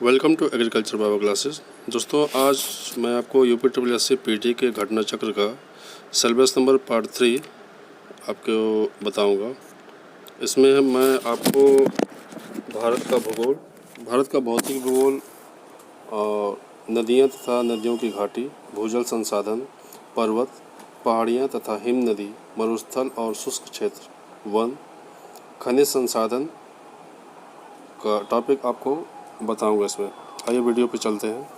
Welcome to agriculture Baba classes. दोस्तों, आज मैं आपको UPSSC पीटी के घटना चक्र का सिलेबस नंबर पार्ट 3 आपको बताऊंगा। इसमें मैं आपको भारत का भूगोल, भारत का भौतिक भूगोल और नदियां तथा नदियों की घाटी, भूजल संसाधन, पर्वत, पहाड़ियां तथा हिम नदी, मरुस्थल और शुष्क क्षेत्र, वन, खनिज संसाधन का टॉपिक आपको बताऊंगा इसमें। आइए वीडियो पे चलते हैं।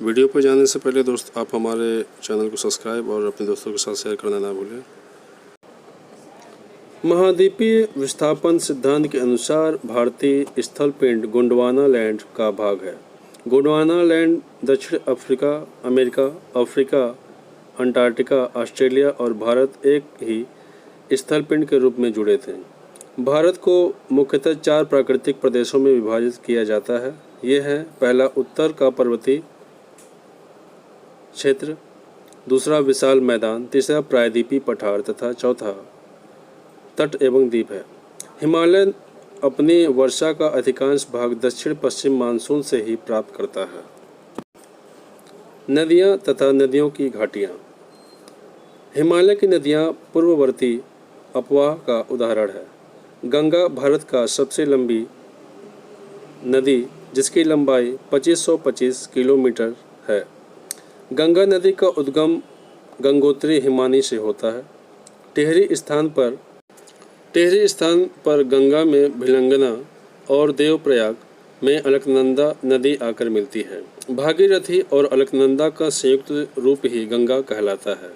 वीडियो पे जाने से पहले दोस्त आप हमारे चैनल को सब्सक्राइब और अपने दोस्तों के साथ शेयर करना ना भूलें। महाद्वीपीय विस्थापन सिद्धांत के अनुसार भारतीय स्थल पिंड गोंडवाना लैंड का भाग है। गोंडवाना लैंड दक्षिण Africa, America, Africa, Antarctica, Australia और भारत एक ही स्थल पिंड के रूप में जुड़े थे। भारत को मुख्यतः 4 प्राकृतिक प्रदेशों में विभाजित किया जाता है। ये है: पहला उत्तर का पर्वतीय क्षेत्र, दूसरा विशाल मैदान, तीसरा प्रायद्वीपीय पठार तथा चौथा तट एवं द्वीप है। हिमालय अपनी वर्षा का अधिकांश भाग दक्षिण पश्चिम मानसून से ही प्राप्त करता है। नदियाँ तथा नदियों की घाटियाँ। हिमालय की नदियाँ पूर्ववर्ती अपवाह का उदाहरण है। गंगा भारत का सबसे लंबी नदी, जिसकी लंबाई 2525 किलोमीटर है। गंगा नदी का उद्गम गंगोत्री हिमानी से होता है। टिहरी स्थान पर गंगा में भिलंगना और देवप्रयाग में अलकनंदा नदी आकर मिलती है। भागीरथी और अलकनंदा का संयुक्त रूप ही गंगा कहलाता है।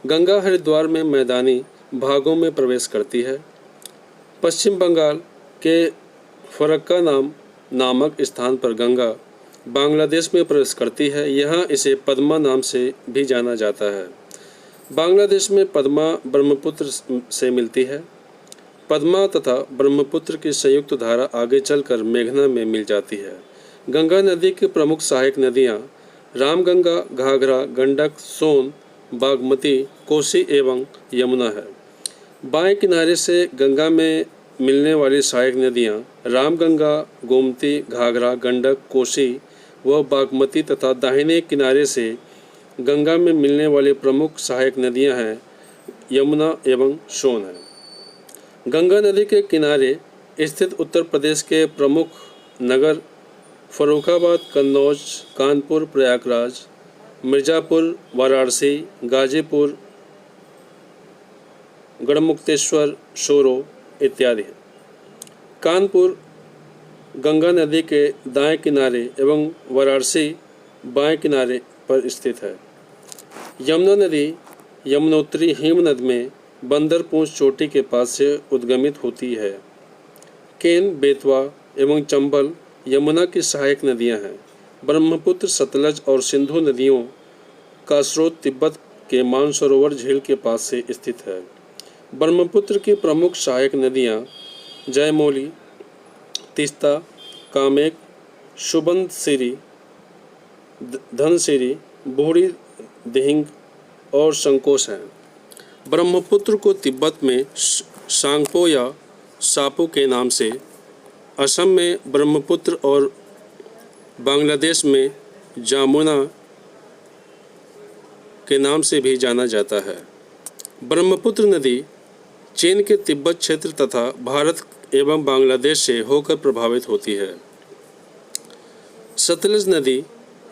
गंगा हरिद्वार में मैदानी भागों में प्रवेश करती है। पश्चिम बंगाल के फरक्का नामक स्थान पर गंगा बांग्लादेश में प्रवेश करती है। यहाँ इसे पद्मा नाम से भी जाना जाता है। बांग्लादेश में पद्मा ब्रह्मपुत्र से मिलती है। पद्मा तथा ब्रह्मपुत्र की संयुक्त धारा आगे चलकर मेघना में मिल जाती है। गंगा नदी की प्रमुख सहायक नदियाँ रामगंगा, घाघरा, गंडक, सोन, बागमती, कोसी एवं यमुना है। बाएं किनारे से गंगा में मिलने वाली सहायक नदियाँ रामगंगा, गोमती, घाघरा, गंडक, कोसी व बागमती तथा दाहिने किनारे से गंगा में मिलने वाली प्रमुख सहायक नदियाँ हैं यमुना एवं सोन है। गंगा नदी के किनारे स्थित उत्तर प्रदेश के प्रमुख नगर फर्रुखाबाद, कन्नौज, कानपुर, प्रयागराज, मिर्ज़ापुर, वाराणसी, गाजीपुर, गढ़मुक्तेश्वर, शोरो इत्यादि हैं। कानपुर गंगा नदी के दाएं किनारे एवं वाराणसी बाएं किनारे पर स्थित है। यमुना नदी यमुनोत्री हिमनद में बंदरपूंछ चोटी के पास से उद्गमित होती है। केन, बेतवा एवं चंबल यमुना की सहायक नदियां हैं। ब्रह्मपुत्र, सतलज और सिंधु नदियों का स्रोत तिब्बत के मानसरोवर झील के पास से स्थित है। ब्रह्मपुत्र की प्रमुख सहायक नदियाँ जयमौली, तीस्ता, कामेक, सुबनसिरी, धनसिरी, बूढ़ी दिहिंग और संकोश हैं। ब्रह्मपुत्र को तिब्बत में सांगपो या सापो के नाम से, असम में ब्रह्मपुत्र और बांग्लादेश में जामुना के नाम से भी जाना जाता है। ब्रह्मपुत्र नदी चीन के तिब्बत क्षेत्र तथा भारत एवं बांग्लादेश से होकर प्रभावित होती है। सतलज नदी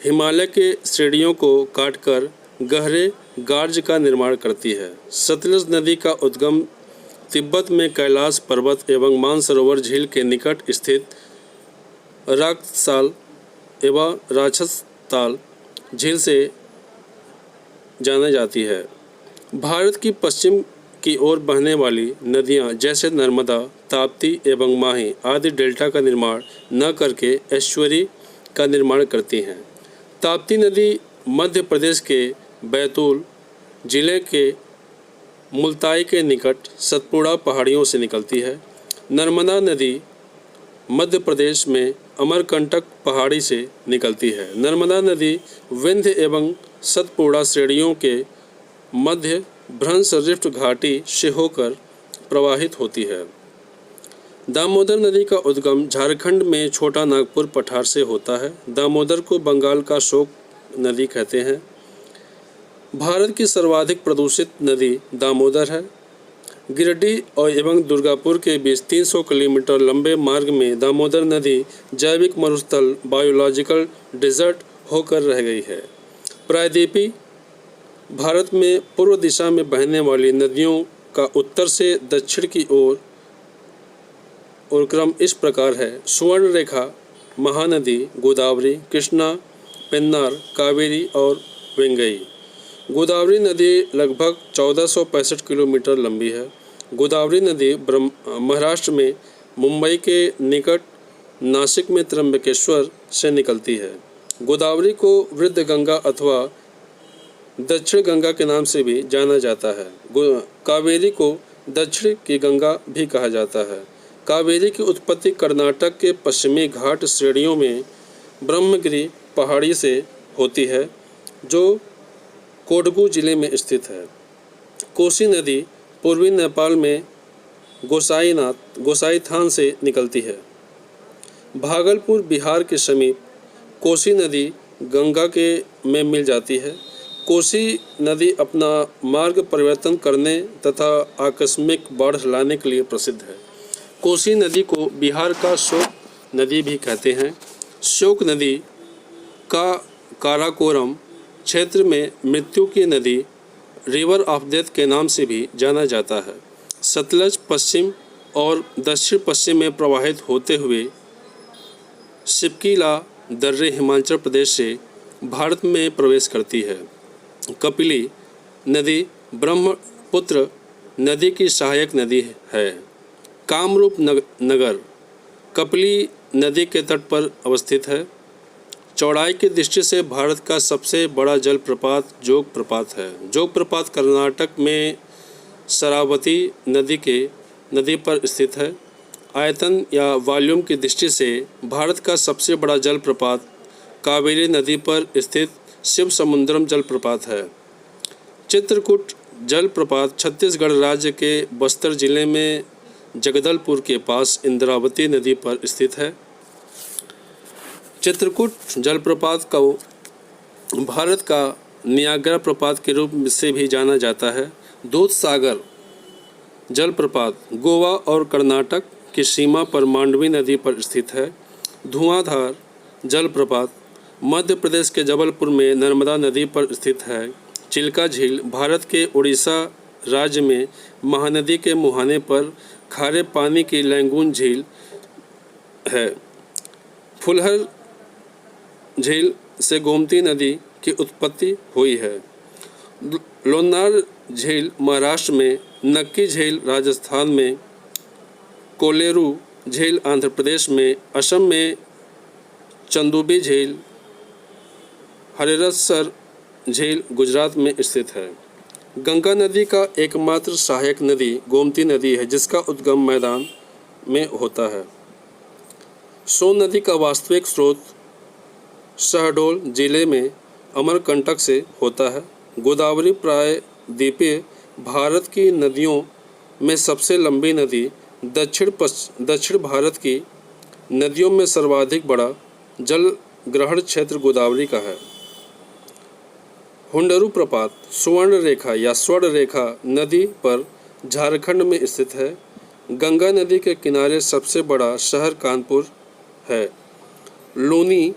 हिमालय के श्रेणियों को काटकर गहरे गार्ज का निर्माण करती है। सतलज नदी का उद्गम तिब्बत में कैलाश पर्वत एवं मानसरोवर झील के निकट स्थित राक्षसाल एवं राक्षसताल झील से जाना जाती है। भारत की पश्चिम की ओर बहने वाली नदियां जैसे नर्मदा, ताप्ती एवं माही आदि डेल्टा का निर्माण न करके एस्चुअरी का निर्माण करती हैं। ताप्ती नदी मध्य प्रदेश के बैतूल जिले के मुल्ताई के निकट सतपुड़ा पहाड़ियों से निकलती है। नर्मदा नदी मध्य प्रदेश में अमरकंटक पहाड़ी से निकलती है। नर्मदा नदी विंध्य एवं सतपुड़ा श्रेणियों के मध्य भ्रंश रिफ्ट घाटी से होकर प्रवाहित होती है। दामोदर नदी का उद्गम झारखंड में छोटा नागपुर पठार से होता है। दामोदर को बंगाल का शोक नदी कहते हैं। भारत की सर्वाधिक प्रदूषित नदी दामोदर है। गिरिडीह और एवं दुर्गापुर के बीच 300 किलोमीटर लंबे मार्ग में दामोदर नदी जैविक मरुस्थल बायोलॉजिकल डेजर्ट होकर रह गई है। प्रायद्वीपी भारत में पूर्व दिशा में बहने वाली नदियों का उत्तर से दक्षिण की ओर और क्रम इस प्रकार है। सुवर्ण रेखा महानदी गोदावरी, कृष्णा, पेन्नार, कावेरी और वेंगई। गोदावरी नदी लगभग 1465 किलोमीटर लंबी है। गोदावरी नदी महाराष्ट्र में मुंबई के निकट नासिक में त्र्यंबकेश्वर से निकलती है। गोदावरी को वृद्ध गंगा अथवा दक्षिण गंगा के नाम से भी जाना जाता है। कावेरी को दक्षिण की गंगा भी कहा जाता है। कावेरी की उत्पत्ति कर्नाटक के पश्चिमी घाट श्रेणियों में ब्रह्मगिरी पहाड़ी से होती है, जो कोडगू जिले में स्थित है। कोसी नदी पूर्वी नेपाल में गोसाईथान से निकलती है। भागलपुर बिहार के समीप कोसी नदी गंगा के में मिल जाती है। कोसी नदी अपना मार्ग परिवर्तन करने तथा आकस्मिक बाढ़ लाने के लिए प्रसिद्ध है। कोसी नदी को बिहार का शोक नदी भी कहते हैं। शोक नदी का काराकोरम क्षेत्र में मृत्यु की नदी रिवर ऑफ डेथ के नाम से भी जाना जाता है। सतलज पश्चिम और दक्षिण पश्चिम में प्रवाहित होते हुए शिपकीला दर्रे हिमाचल प्रदेश से भारत में प्रवेश करती है। कपिली नदी ब्रह्मपुत्र नदी की सहायक नदी है। कामरूप नगर कपिली नदी के तट पर अवस्थित है। चौड़ाई की दृष्टि से भारत का सबसे बड़ा जलप्रपात जोग प्रपात है। जोग प्रपात कर्नाटक में शरावती नदी पर स्थित है। आयतन या वॉल्यूम की दृष्टि से भारत का सबसे बड़ा जलप्रपात कावेरी नदी पर स्थित शिव समुद्रम जलप्रपात है। चित्रकूट जलप्रपात छत्तीसगढ़ राज्य के बस्तर जिले में जगदलपुर के पास इंद्रावती नदी पर स्थित है। चित्रकूट जलप्रपात को भारत का नियाग्रा प्रपात के रूप से भी जाना जाता है। दूधसागर जलप्रपात गोवा और कर्नाटक की सीमा पर मांडवी नदी पर स्थित है। धुआंधार जलप्रपात मध्य प्रदेश के जबलपुर में नर्मदा नदी पर स्थित है। चिल्का झील भारत के उड़ीसा राज्य में महानदी के मुहाने पर खारे पानी की लैंगून झील है। फुलहर झील से गोमती नदी की उत्पत्ति हुई है। लोनार झील महाराष्ट्र में, नक्की झील राजस्थान में, कोलेरू झील आंध्र प्रदेश में, असम में चंदुबी झील, हरिहरसर झील गुजरात में स्थित है। गंगा नदी का एकमात्र सहायक नदी गोमती नदी है, जिसका उद्गम मैदान में होता है। सोन नदी का वास्तविक स्रोत शहडोल जिले में अमरकंटक से होता है। गोदावरी प्रायद्वीपीय भारत की नदियों में सबसे लंबी नदी, दक्षिण भारत की नदियों में सर्वाधिक बड़ा जल ग्रहण क्षेत्र गोदावरी का है। हुंडरू प्रपात सुवर्ण रेखा या स्वर्ण रेखा नदी पर झारखंड में स्थित है। गंगा नदी के किनारे सबसे बड़ा शहर कानपुर है। लूनी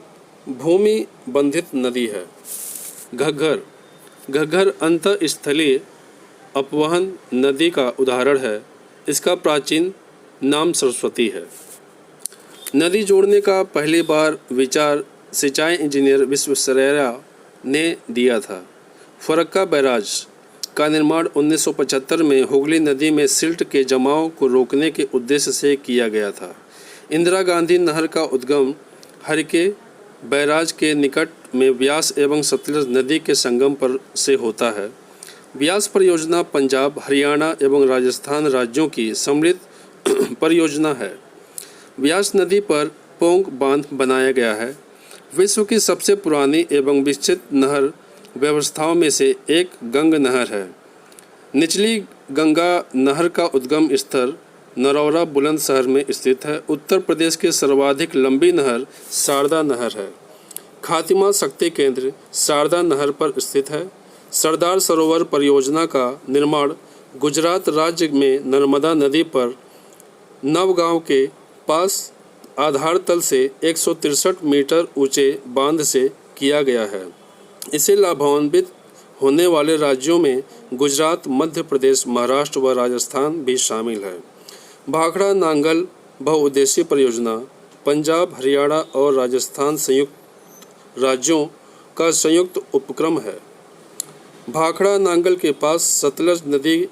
भूमि बंधित नदी है। घग्गर अंतःस्थलीय अपवहन नदी का उदाहरण है। इसका प्राचीन नाम सरस्वती है। नदी जोड़ने का पहली बार विचार सिंचाई इंजीनियर विश्वेश्वरैया ने दिया था। फरक्का बैराज का निर्माण 1975 में हुगली नदी में सिल्ट के जमाव को रोकने के उद्देश्य से किया गया था। इंदिरा गांधी नहर का उद्गम हरिके बैराज के निकट में व्यास एवं सतलज नदी के संगम पर से होता है। व्यास परियोजना पंजाब, हरियाणा एवं राजस्थान राज्यों की सम्मिलित परियोजना है। व्यास नदी पर पोंग बांध बनाया गया है। विश्व की सबसे पुरानी एवं विकसित नहर व्यवस्थाओं में से एक गंग नहर है। निचली गंगा नहर का उद्गम स्थल नरौरा बुलंदशहर में स्थित है। उत्तर प्रदेश की सर्वाधिक लंबी नहर शारदा नहर है। खातिमा शक्ति केंद्र शारदा नहर पर स्थित है। सरदार सरोवर परियोजना का निर्माण गुजरात राज्य में नर्मदा नदी पर नवगांव के पास आधार तल से 163 मीटर ऊंचे बांध से किया गया है। इसे लाभान्वित होने वाले राज्यों में गुजरात, मध्य प्रदेश, महाराष्ट्र व राजस्थान भी शामिल है। भाखड़ा नांगल बहुउद्देशीय परियोजना पंजाब, हरियाणा और राजस्थान संयुक्त राज्यों का संयुक्त उपक्रम है। भाखड़ा नांगल के पास सतलज नदी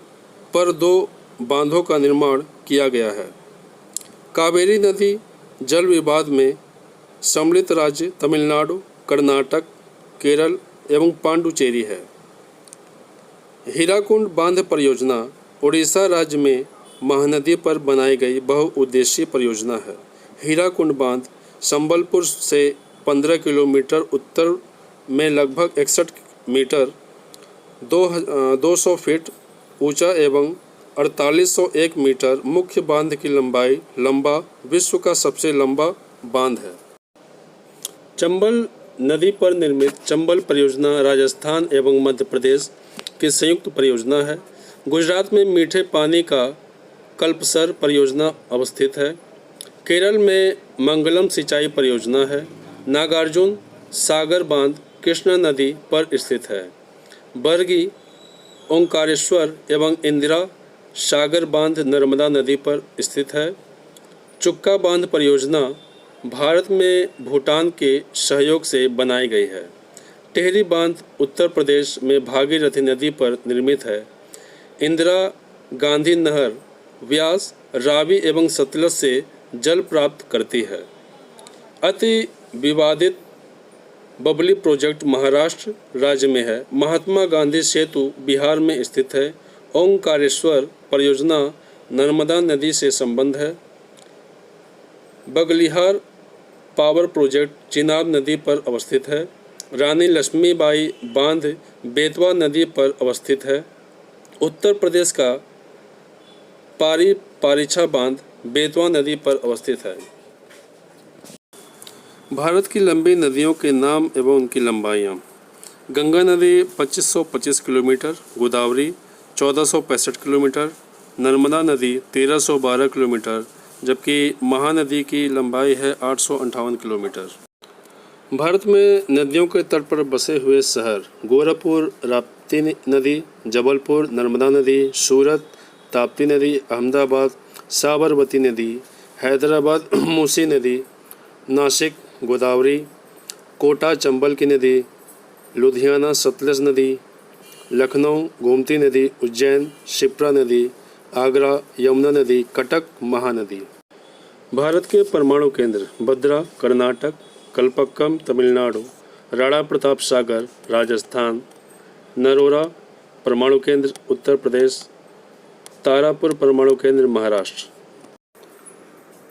पर 2 बांधों का निर्माण किया गया है। कावेरी नदी जल विवाद में सम्मिलित राज्य तमिलनाडु, कर्नाटक, केरल एवं पांडुचेरी है। हीराकुंड बांध परियोजना उड़ीसा राज्य में महानदी पर बनाई गई बहुउद्देशीय परियोजना है। हीराकुंड बांध संबलपुर से 15 किलोमीटर उत्तर में लगभग 61 मीटर 200 फीट ऊंचा एवं 4801 मीटर मुख्य बांध की लंबाई लंबा विश्व का सबसे लंबा बांध है। चंबल नदी पर निर्मित चंबल परियोजना राजस्थान एवं मध्य प्रदेश की संयुक्त परियोजना है। गुजरात में मीठे पानी का कल्पसर परियोजना अवस्थित है। केरल में मंगलम सिंचाई परियोजना है। नागार्जुन सागर बांध कृष्णा नदी पर स्थित है। बरगी, ओंकारेश्वर एवं इंदिरा सागर बांध नर्मदा नदी पर स्थित है। चुक्का बांध परियोजना भारत में भूटान के सहयोग से बनाई गई है। टेहरी बांध उत्तर प्रदेश में भागीरथी नदी पर निर्मित है। इंदिरा गांधी नहर व्यास रावी एवं सतलज से जल प्राप्त करती है। अति विवादित बबली प्रोजेक्ट महाराष्ट्र राज्य में है। महात्मा गांधी सेतु बिहार में स्थित है। ओंकारेश्वर परियोजना नर्मदा नदी से संबंध है। बगलिहार पावर प्रोजेक्ट चिनाब नदी पर अवस्थित है। रानी लक्ष्मीबाई बांध बेतवा नदी पर अवस्थित है। उत्तर प्रदेश का पारीछा बांध बेतवा नदी पर अवस्थित है। भारत की लंबी नदियों के नाम एवं उनकी लंबाइयाँ। गंगा नदी 2525 किलोमीटर, गोदावरी 1465 किलोमीटर, नर्मदा नदी 1312 किलोमीटर, जबकि महानदी की लंबाई है 858 किलोमीटर। भारत में नदियों के तट पर बसे हुए शहर गोरखपुर राप्ती नदी, जबलपुर नर्मदा नदी, सूरत ताप्ती नदी, अहमदाबाद साबरमती नदी, हैदराबाद मूसी नदी, नासिक गोदावरी, कोटा चंबल की नदी, लुधियाना सतलज नदी, लखनऊ गोमती नदी, उज्जैन शिप्रा नदी, आगरा यमुना नदी, कटक महानदी। भारत के परमाणु केंद्र भद्रा कर्नाटक, कलपक्कम तमिलनाडु, राणा प्रताप सागर राजस्थान, नरोरा परमाणु केंद्र उत्तर प्रदेश, तारापुर परमाणु केंद्र महाराष्ट्र।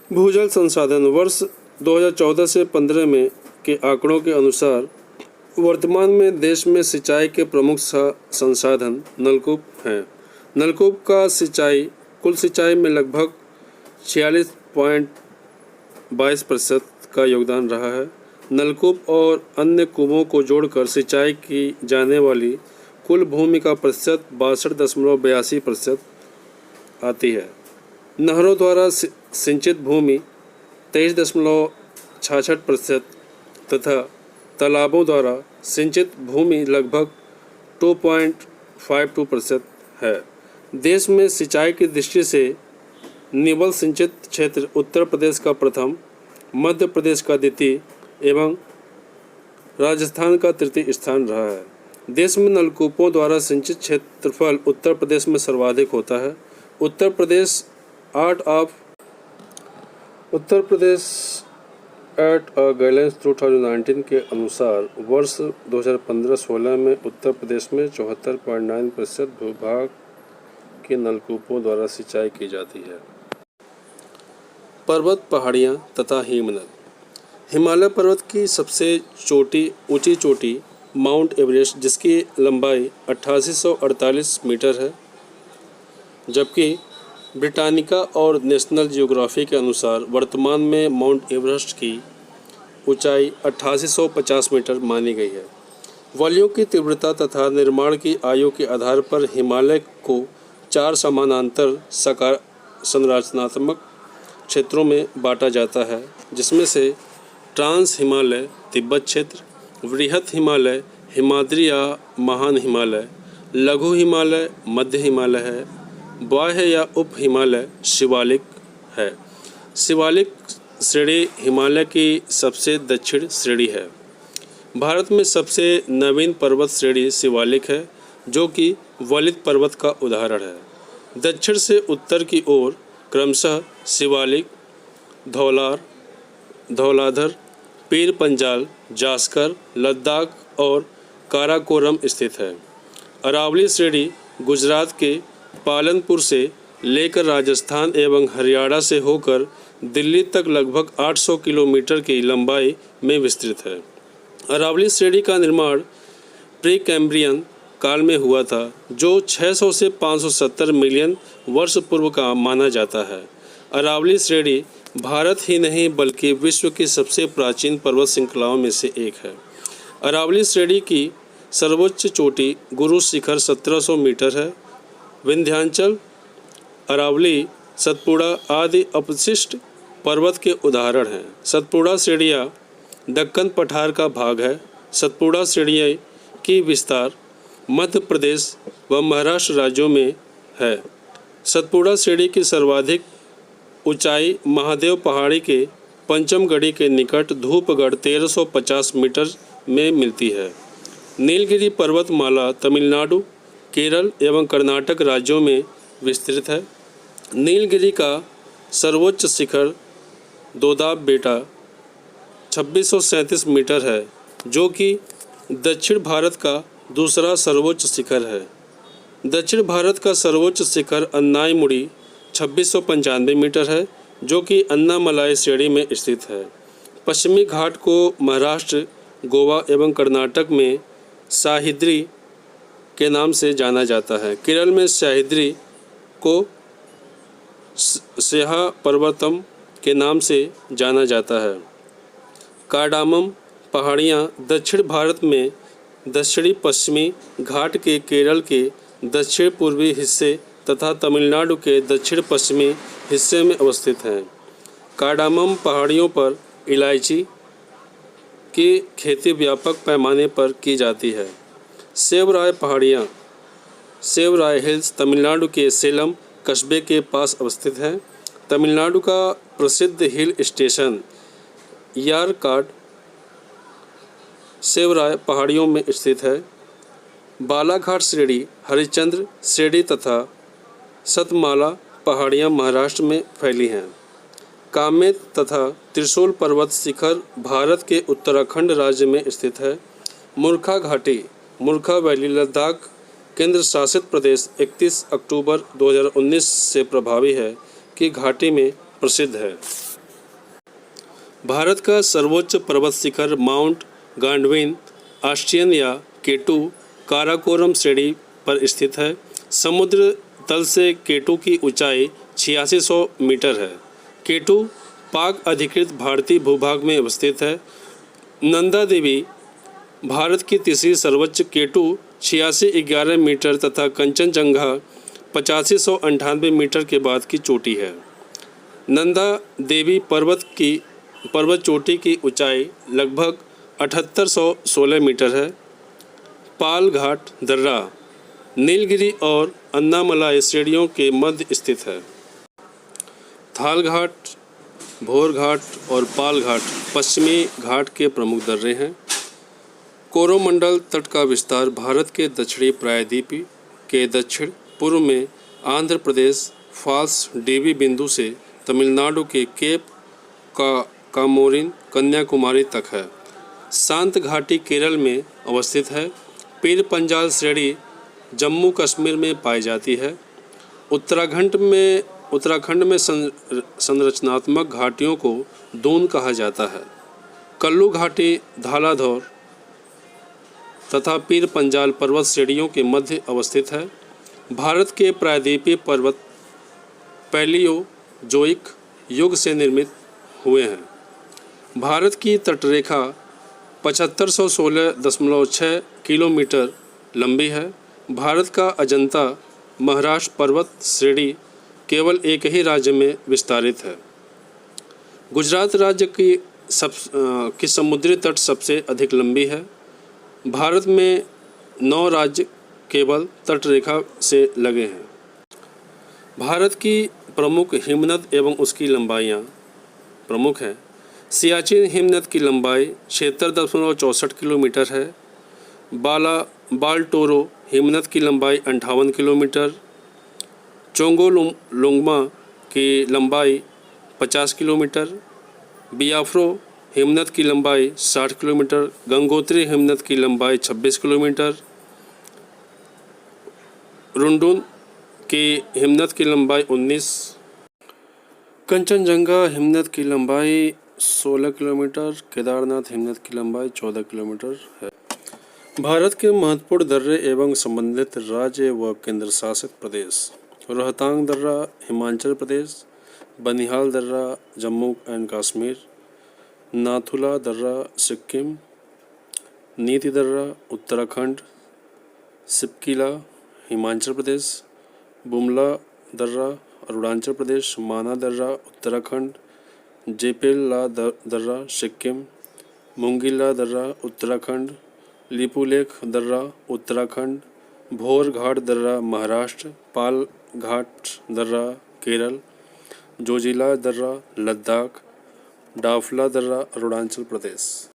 भूजल संसाधन वर्ष 2014 से 15 में के आंकड़ों के अनुसार वर्तमान में देश में सिंचाई के प्रमुख संसाधन नलकूप हैं। नलकूप का कुल सिंचाई में लगभग 46.22% का योगदान रहा है। नलकूप और अन्य कुओं को जोड़कर सिंचाई की जाने वाली कुल भूमि का प्रतिशत 62.82% आती है। नहरों द्वारा सिंचित भूमि 23.66% तथा तालाबों द्वारा सिंचित भूमि लगभग 2.52% है। देश में सिंचाई की दृष्टि से निवल सिंचित क्षेत्र उत्तर प्रदेश का प्रथम, मध्य प्रदेश का द्वितीय एवं राजस्थान का तृतीय स्थान रहा है। देश में नलकूपों द्वारा सिंचित क्षेत्रफल उत्तर प्रदेश में सर्वाधिक होता है। Uttar Pradesh at a guidelines 2019 के अनुसार वर्ष 2015-16 में उत्तर प्रदेश में 74.9% भूभाग के नलकूपों द्वारा सिंचाई की जाती है। पर्वत, पहाड़ियाँ तथा हिमनद। हिमालय पर्वत की सबसे ऊंची चोटी माउंट एवरेस्ट, जिसकी लंबाई 8848 मीटर है, जबकि ब्रिटानिका और नेशनल जियोग्राफी के अनुसार वर्तमान में माउंट एवरेस्ट की ऊंचाई 8850 मीटर मानी गई है। वलयों की तीव्रता तथा निर्माण की आयु के आधार पर हिमालय को 4 समानांतर संरचनात्मक क्षेत्रों में बांटा जाता है, जिसमें से ट्रांस हिमालय तिब्बत क्षेत्र, वृहत हिमालय हिमाद्री या महान हिमालय, लघु हिमालय मध्य हिमालय है, बाह्य या उप हिमालय शिवालिक है। शिवालिक श्रेणी हिमालय की सबसे दक्षिण श्रेणी है। भारत में सबसे नवीन पर्वत श्रेणी शिवालिक है, जो कि वलित पर्वत का उदाहरण है। दक्षिण से उत्तर की ओर क्रमशः शिवालिक, धौलाधर, पीर पंजाल, जास्कर, लद्दाख और काराकोरम स्थित है। अरावली श्रेणी गुजरात के पालनपुर से लेकर राजस्थान एवं हरियाणा से होकर दिल्ली तक लगभग 800 किलोमीटर की लंबाई में विस्तृत है। अरावली श्रेणी का निर्माण प्री कैम्ब्रियन काल में हुआ था, जो 600 से 570 मिलियन वर्ष पूर्व का माना जाता है। अरावली श्रेणी भारत ही नहीं बल्कि विश्व की सबसे प्राचीन पर्वत श्रृंखलाओं में से एक है। अरावली श्रेणी की सर्वोच्च चोटी गुरु शिखर 1700 मीटर है। विंध्याचल, अरावली, सतपुड़ा आदि अपशिष्ट पर्वत के उदाहरण हैं। सतपुड़ा श्रेणियाँ दक्कन पठार का भाग है। सतपुड़ा श्रेणी की विस्तार मध्य प्रदेश व महाराष्ट्र राज्यों में है। सतपुड़ा श्रेणी की सर्वाधिक ऊंचाई महादेव पहाड़ी के पंचमगढ़ी के निकट धूपगढ़ 1350 मीटर में मिलती है। नीलगिरी पर्वतमाला तमिलनाडु, केरल एवं कर्नाटक राज्यों में विस्तृत है। नीलगिरी का सर्वोच्च शिखर दोदाबेटा 2637 मीटर है, जो कि दक्षिण भारत का दूसरा सर्वोच्च शिखर है। दक्षिण भारत का सर्वोच्च शिखर अन्नाईमुड़ी 2695 मीटर है, जो कि अन्नामलाई श्रेणी में स्थित है। पश्चिमी घाट को महाराष्ट्र, गोवा एवं कर्नाटक में सह्याद्री के नाम से जाना जाता है। केरल में सह्याद्री को स्याह पर्वतम के नाम से जाना जाता है। कार्डामम पहाड़ियाँ दक्षिण भारत में दक्षिणी पश्चिमी घाट के केरल के दक्षिण पूर्वी हिस्से तथा तमिलनाडु के दक्षिण पश्चिमी हिस्से में अवस्थित हैं। कार्डामम पहाड़ियों पर इलायची की खेती व्यापक पैमाने पर की जाती है। सेवराय पहाड़ियाँ सेवराय हिल्स तमिलनाडु के सेलम कस्बे के पास अवस्थित है। तमिलनाडु का प्रसिद्ध हिल स्टेशन यारकाड सेवराय पहाड़ियों में स्थित है। बालाघाट श्रेणी, हरिश्चंद्र श्रेणी तथा सतमाला पहाड़ियाँ महाराष्ट्र में फैली हैं। कामेत तथा त्रिशूल पर्वत शिखर भारत के उत्तराखंड राज्य में स्थित है। मुर्खा घाटी, मुर्खा वैली लद्दाख केंद्र शासित प्रदेश 31 अक्टूबर 2019 से प्रभावी है कि घाटी में प्रसिद्ध है। भारत का सर्वोच्च पर्वत शिखर माउंट गांडविन ऑस्ट्रियन या केटू काराकोरम श्रेणी पर स्थित है। समुद्र तल से केटू की ऊंचाई 8600 मीटर है। केटू पाक अधिकृत भारतीय भूभाग में अवस्थित है। नंदा देवी भारत की तीसरी सर्वोच्च केटू 8611 मीटर तथा कंचनजंगा 8598 मीटर के बाद की चोटी है। नंदा देवी पर्वत चोटी की ऊंचाई लगभग 7816 मीटर है। पाल घाट दर्रा नीलगिरी और अन्नामलाई श्रेणियों के मध्य स्थित है। थाल घाट, भोर घाट और पाल घाट पश्चिमी घाट के प्रमुख दर्रे हैं। कोरोमंडल तट का विस्तार भारत के दक्षिणी प्रायद्वीप के दक्षिण पूर्व में आंध्र प्रदेश फाल्स डीवी बिंदु से तमिलनाडु के केप कामोरिन कन्याकुमारी तक है। शांत घाटी केरल में अवस्थित है। पीर पंजाल श्रेणी जम्मू कश्मीर में पाई जाती है। उत्तराखंड में संरचनात्मक घाटियों को दून कहा जाता है। कल्लू घाटी धालाधौर तथा पीर पंजाल पर्वत श्रेणियों के मध्य अवस्थित है। भारत के प्रायद्वीपीय पर्वत पैलियोजोइक युग से निर्मित हुए हैं। भारत की तटरेखा 7516.6 किलोमीटर लंबी है। भारत का अजंता महाराष्ट्र पर्वत श्रेणी केवल एक ही राज्य में विस्तारित है। गुजरात राज्य की समुद्री तट सबसे अधिक लंबी है। भारत में 9 राज्य केवल तटरेखा से लगे हैं। भारत की प्रमुख हिमनद एवं उसकी लंबाइयाँ प्रमुख हैं। सियाचिन हिमनद की लंबाई 76.64 किलोमीटर है। बालटोरो हिमनद की लंबाई 58 किलोमीटर। चोंगोलुंगमा की लंबाई 50 किलोमीटर। बियाफ्रो हिमनद की लंबाई 60 किलोमीटर। गंगोत्री हिमनद की लंबाई 26 किलोमीटर। रुंडुन की हिमनद की लंबाई 19। कंचनजंगा हिमनद की लंबाई 16 किलोमीटर। केदारनाथ हिमनद की लंबाई 14 किलोमीटर है। भारत के महत्वपूर्ण दर्रे एवं संबंधित राज्य व केंद्र शासित प्रदेश: रोहतांग दर्रा हिमाचल प्रदेश, बनिहाल दर्रा जम्मू एंड कश्मीर, नाथुला दर्रा सिक्किम, नीति दर्रा उत्तराखंड, सिपकिला हिमाचल प्रदेश, बुमला दर्रा अरुणाचल प्रदेश, माना दर्रा उत्तराखंड, जेपेला दर्रा सिक्किम, मुंगिला दर्रा उत्तराखंड, लिपुलेख दर्रा उत्तराखंड, भोर घाट दर्रा महाराष्ट्र, पाल घाट दर्रा केरल, जोजिला दर्रा लद्दाख, डाफला दर्रा अरुणाचल प्रदेश।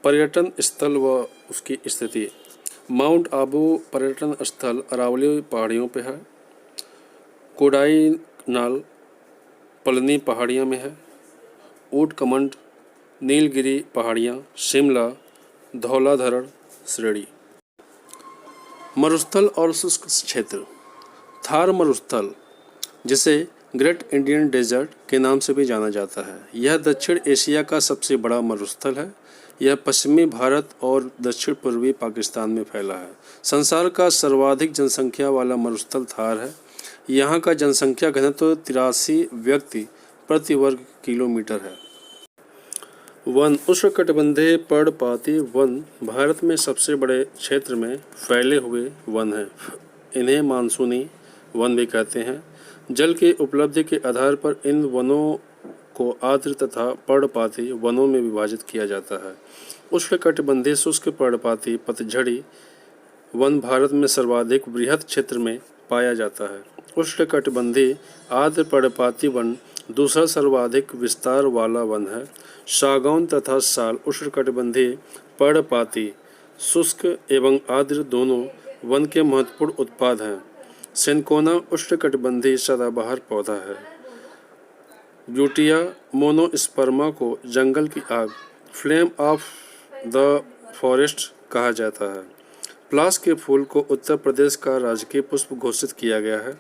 पर्यटन स्थल व उसकी स्थिति: माउंट आबू पर्यटन स्थल अरावली पहाड़ियों पे है। कोडाईनाल पलनी पहाड़ियाँ में है। ऊटकमंड नीलगिरी पहाड़ियाँ, शिमला धौलाधरण श्रेणी। मरुस्थल और शुष्क क्षेत्र: थार मरुस्थल, जिसे ग्रेट इंडियन डेजर्ट के नाम से भी जाना जाता है, यह दक्षिण एशिया का सबसे बड़ा मरुस्थल है। यह पश्चिमी भारत और दक्षिण पूर्वी पाकिस्तान में फैला है। संसार का सर्वाधिक जनसंख्या वाला मरुस्थल थार है। यहाँ का जनसंख्या घनत्व 83 व्यक्ति प्रति वर्ग किलोमीटर है। वन: उष्णकटिबंधीय पर्णपाती वन भारत में सबसे बड़े क्षेत्र में फैले हुए वन हैं। इन्हें मानसूनी वन भी कहते हैं। जल की उपलब्धि के आधार पर इन वनों को आर्द्र तथा पर्णपाती वनों में विभाजित किया जाता है। उष्णकटिबंधीय शुष्क पर्णपाती पतझड़ी वन भारत में सर्वाधिक बृहद क्षेत्र में पाया जाता है। उष्णकटिबंधीय आर्द्र पर्णपाती वन दूसरा सर्वाधिक विस्तार वाला वन है। सागौन तथा साल उष्णकटिबंधीय पर्णपाती शुष्क एवं आर्द्र दोनों वन के महत्वपूर्ण उत्पाद हैं। सिनकोना उष्णकटिबंधीय सदाबहार पौधा है। ब्यूटिया मोनोस्पर्मा को जंगल की आग फ्लेम ऑफ द फॉरेस्ट कहा जाता है। पलाश के फूल को उत्तर प्रदेश का राजकीय पुष्प घोषित किया गया है।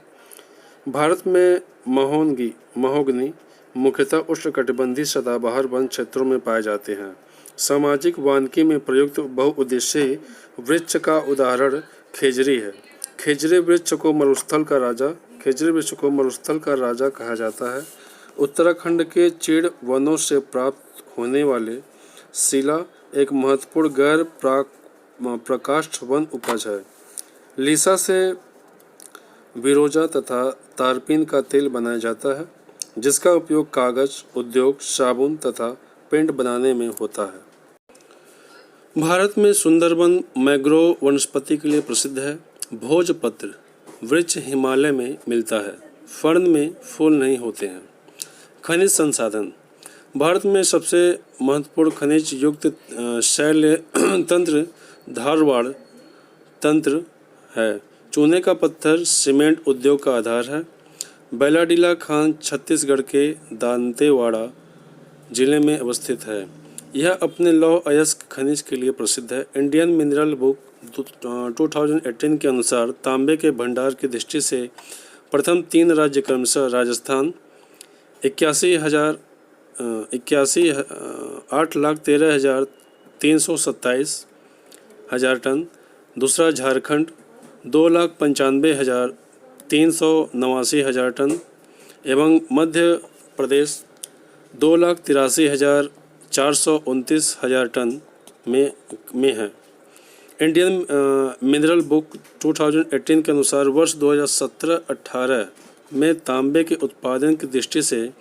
भारत में महोगनी मुख्यतः उष्णकटिबंधीय सदाबहार वन क्षेत्रों में पाए जाते हैं। सामाजिक वानिकी में प्रयुक्त बहुउद्देशीय वृक्ष का उदाहरण खेजरी है। खेजरी वृक्ष को मरुस्थल का राजा कहा जाता है। उत्तराखंड के चीड़ वनों से प्राप्त होने वाले शिला एक महत्वपूर्ण गैर प्रकाष्ठ वन उपज है। लीसा से बिरोजा तथा तारपीन का तेल बनाया जाता है, जिसका उपयोग कागज उद्योग, साबुन तथा पेंट बनाने में होता है। भारत में सुंदरबन मैंग्रोव वनस्पति के लिए प्रसिद्ध है। भोजपत्र वृक्ष हिमालय में मिलता है। फर्ण में फूल नहीं होते हैं। खनिज संसाधन: भारत में सबसे महत्वपूर्ण खनिज युक्त शैल तंत्र धारवाड़ तंत्र है। चूने का पत्थर सीमेंट उद्योग का आधार है। बैलाडीला खान छत्तीसगढ़ के दांतेवाड़ा जिले में अवस्थित है। यह अपने लौह अयस्क खनिज के लिए प्रसिद्ध है। इंडियन मिनरल बुक 2018 के अनुसार तांबे के भंडार की दृष्टि से प्रथम 3 राज्य क्रमशः राजस्थान 8,13,327 टन, दूसरा झारखंड 2,95,389 टन, एवं मध्य प्रदेश 2,83,429 टन में है। इंडियन मिनरल बुक 2018 के अनुसार वर्ष 2017-18 में तांबे के उत्पादन की दृष्टि से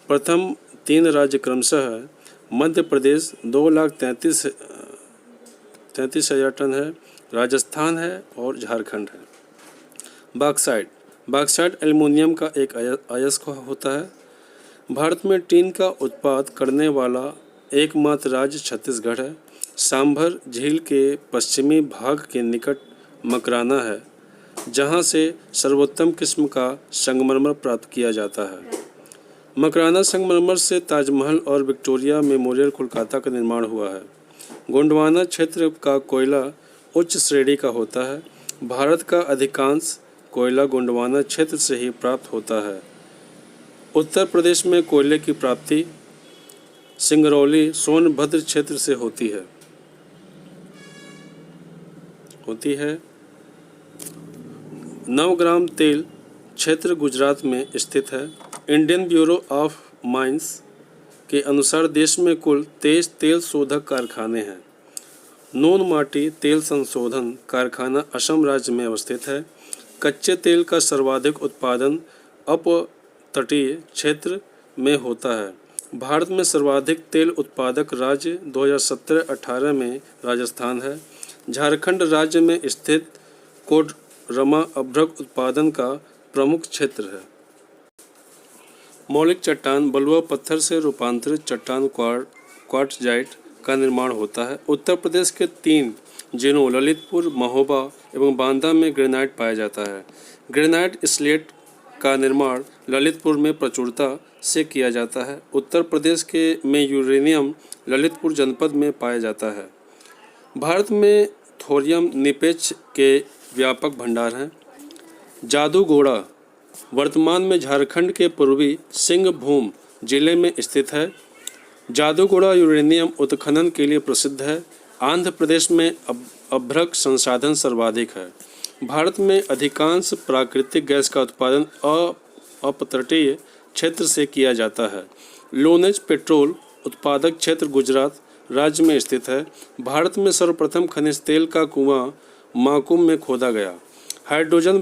प्रथम 3 राज्य क्रमशः मध्य प्रदेश 2,33,000 टन है, राजस्थान है और झारखंड है। बॉक्साइट एल्युमिनियम का एक अयस्क होता है। भारत में टीन का उत्पादन करने वाला एकमात्र राज्य छत्तीसगढ़ है। सांभर झील के पश्चिमी भाग के निकट मकराना है, जहां से सर्वोत्तम किस्म का संगमरमर प्राप्त किया जाता है। मकराना संगमरमर से ताजमहल और विक्टोरिया मेमोरियल कोलकाता का निर्माण हुआ है। गोंडवाना क्षेत्र का कोयला उच्च श्रेणी का होता है। भारत का अधिकांश कोयला गोंडवाना क्षेत्र से ही प्राप्त होता है। उत्तर प्रदेश में कोयले की प्राप्ति सिंगरौली सोनभद्र क्षेत्र से होती है। 9 ग्राम तेल क्षेत्र गुजरात में स्थित है। इंडियन ब्यूरो ऑफ माइंस के अनुसार देश में कुल 23 तेल शोधक कारखाने हैं। नून माटी तेल संशोधन कारखाना असम राज्य में अवस्थित है। कच्चे तेल का सर्वाधिक उत्पादन अपतटीय क्षेत्र में होता है। भारत में सर्वाधिक तेल उत्पादक राज्य 2017-18 में राजस्थान है। झारखंड राज्य में स्थित कोडरमा अभ्रक उत्पादन का प्रमुख क्षेत्र है। मौलिक चट्टान बलुआ पत्थर से रूपांतरित चट्टान क्वार्ट्जाइट का निर्माण होता है। उत्तर प्रदेश के 3 जिलों ललितपुर, महोबा एवं बांदा में ग्रेनाइट पाया जाता है। ग्रेनाइट स्लेट का निर्माण ललितपुर में प्रचुरता से किया जाता है। उत्तर प्रदेश में यूरेनियम ललितपुर जनपद में पाया जाता है। भारत में थोरियम निपेच के व्यापक भंडार हैं। जादूगोड़ा वर्तमान में झारखंड के पूर्वी सिंहभूम जिले में स्थित है। जादूगोड़ा यूरेनियम उत्खनन के लिए प्रसिद्ध है। आंध्र प्रदेश में अभ्रक संसाधन सर्वाधिक है। भारत में अधिकांश प्राकृतिक गैस का उत्पादन अपतटीय क्षेत्र से किया जाता है। लोनेज पेट्रोल उत्पादक क्षेत्र गुजरात राज्य में स्थित है। भारत में सर्वप्रथम खनिज तेल का कुआं माकुम में खोदा गया। हाइड्रोजन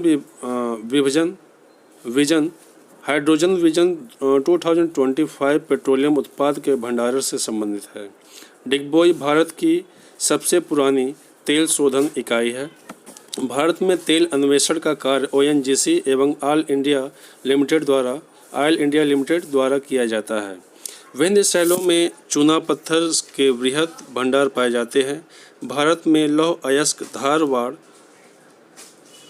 विजन 2025 पेट्रोलियम उत्पाद के भंडारण से संबंधित है। डिगबोई भारत की सबसे पुरानी तेल शोधन इकाई है। भारत में तेल अन्वेषण का कार्य ONGC एवं ऑयल इंडिया लिमिटेड द्वारा किया जाता है। विंध्य शैलों में चूना पत्थर के बृहद भंडार पाए जाते हैं। भारत में लौह अयस्क धारवाड़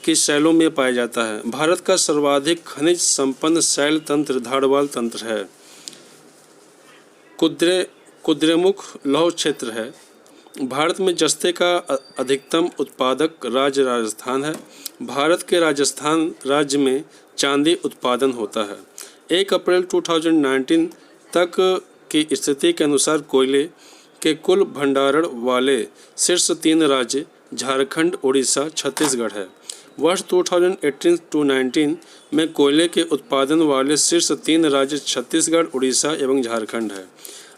की शैलों में पाया जाता है। भारत का सर्वाधिक खनिज संपन्न शैल तंत्र धारवाड़ तंत्र है। कुद्रेमुख लौह क्षेत्र है। भारत में जस्ते का अधिकतम उत्पादक राज्य राजस्थान है। भारत के राजस्थान राज्य में चांदी उत्पादन होता है। 1 अप्रैल 2019 तक की स्थिति के अनुसार कोयले के कुल भंडारण वाले शीर्ष 3 राज्य झारखंड, उड़ीसा, छत्तीसगढ़ है। वर्ष 2018-19 में कोयले के उत्पादन वाले शीर्ष 3 राज्य छत्तीसगढ़, उड़ीसा एवं झारखंड है।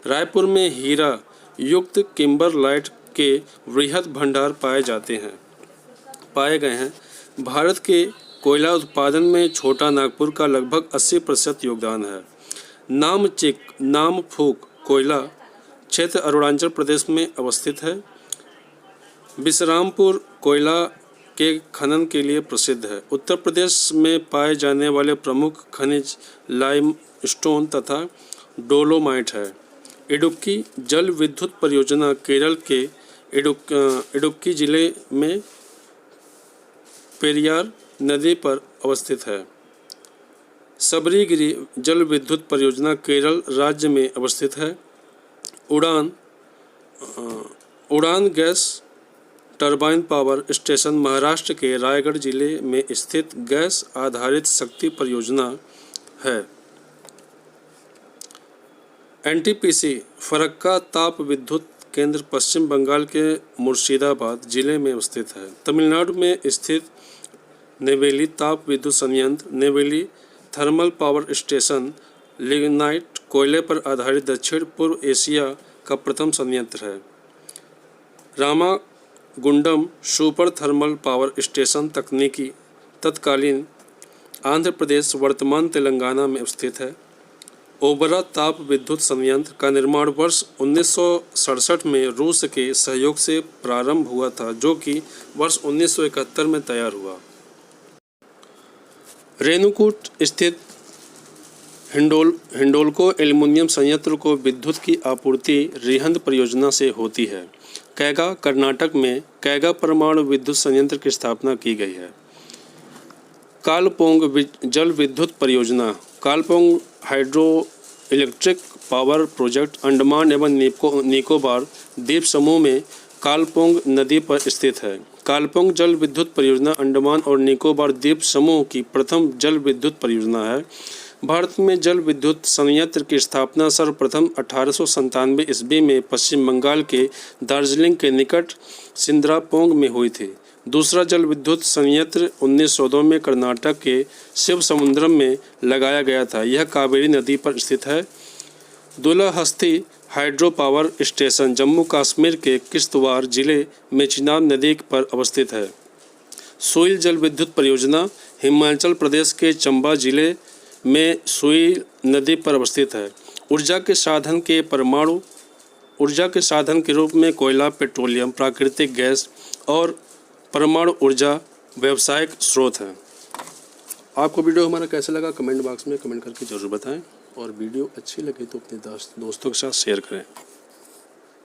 रायपुर में हीरा युक्त किम्बरलाइट के वृहद भंडार पाए गए हैं। भारत के कोयला उत्पादन में छोटा नागपुर का लगभग 80% योगदान है। नामफूक कोयला क्षेत्र अरुणाचल प्रदेश में अवस्थित है। बिसरामपुर कोयला के खनन के लिए प्रसिद्ध है। उत्तर प्रदेश में पाए जाने वाले प्रमुख खनिज लाइमस्टोन तथा डोलोमाइट है। इडुक्की जल विद्युत परियोजना केरल के इडुक्की जिले में पेरियार नदी पर अवस्थित है। सबरीगिरी जल विद्युत परियोजना केरल राज्य में अवस्थित है। उड़ान gas turbine power station Maharashtra के रायगढ़ जिले में स्थित गैस आधारित शक्ति परियोजना है। NTPC फरक्का ताप विद्युत केंद्र पश्चिम बंगाल के मुर्शिदाबाद जिले में स्थित है। तमिलनाडु में स्थित नेवेली ताप विद्युत संयंत्र Neyveli thermal power station lignite कोयले पर आधारित दक्षिण पूर्व एशिया का प्रथम संयंत्र है। Ramagundam super thermal power station तकनीकी तत्कालीन आंध्र प्रदेश वर्तमान तेलंगाना में स्थित है। ओबरा ताप विद्युत संयंत्र का निर्माण वर्ष 1967 में रूस के सहयोग से प्रारंभ हुआ था, जो कि वर्ष 1971 में तैयार हुआ। रेणुकूट स्थित हिंडोल्को एल्युमिनियम संयंत्र को विद्युत की आपूर्ति रिहंद परियोजना से होती है। कैगा कर्नाटक में कैगा परमाणु विद्युत संयंत्र की स्थापना की गई है। कालपोंग जल विद्युत परियोजना Kalpong hydro electric power project Andaman एवं निकोबार द्वीप समूह में कालपोंग नदी पर स्थित है। कालपोंग जल विद्युत परियोजना अंडमान और निकोबार द्वीप समूह की प्रथम जल विद्युत परियोजना है। भारत में जल विद्युत संयंत्र की स्थापना सर्वप्रथम 1897 ईस्वी में पश्चिम बंगाल के दार्जिलिंग के निकट सिंद्रापोंग में हुई थी। दूसरा जल विद्युत संयंत्र 1902 में कर्नाटक के शिवसमुद्रम में लगाया गया था। यह कावेरी नदी पर स्थित है। Dulhasti hydro power station Jammu Kashmir के किश्तवाड़ जिले में चिनाब नदी पर अवस्थित है। सुई जल विद्युत परियोजना हिमाचल प्रदेश के चंबा जिले में सुई नदी पर अवस्थित है। ऊर्जा के साधन के रूप में कोयला, पेट्रोलियम, प्राकृतिक गैस और परमाणु ऊर्जा व्यावसायिक स्रोत हैं। आपको वीडियो हमारा कैसा लगा कमेंट बॉक्स में कमेंट करके ज़रूर बताएं और वीडियो अच्छी लगे तो अपने दोस्तों के साथ शेयर करें।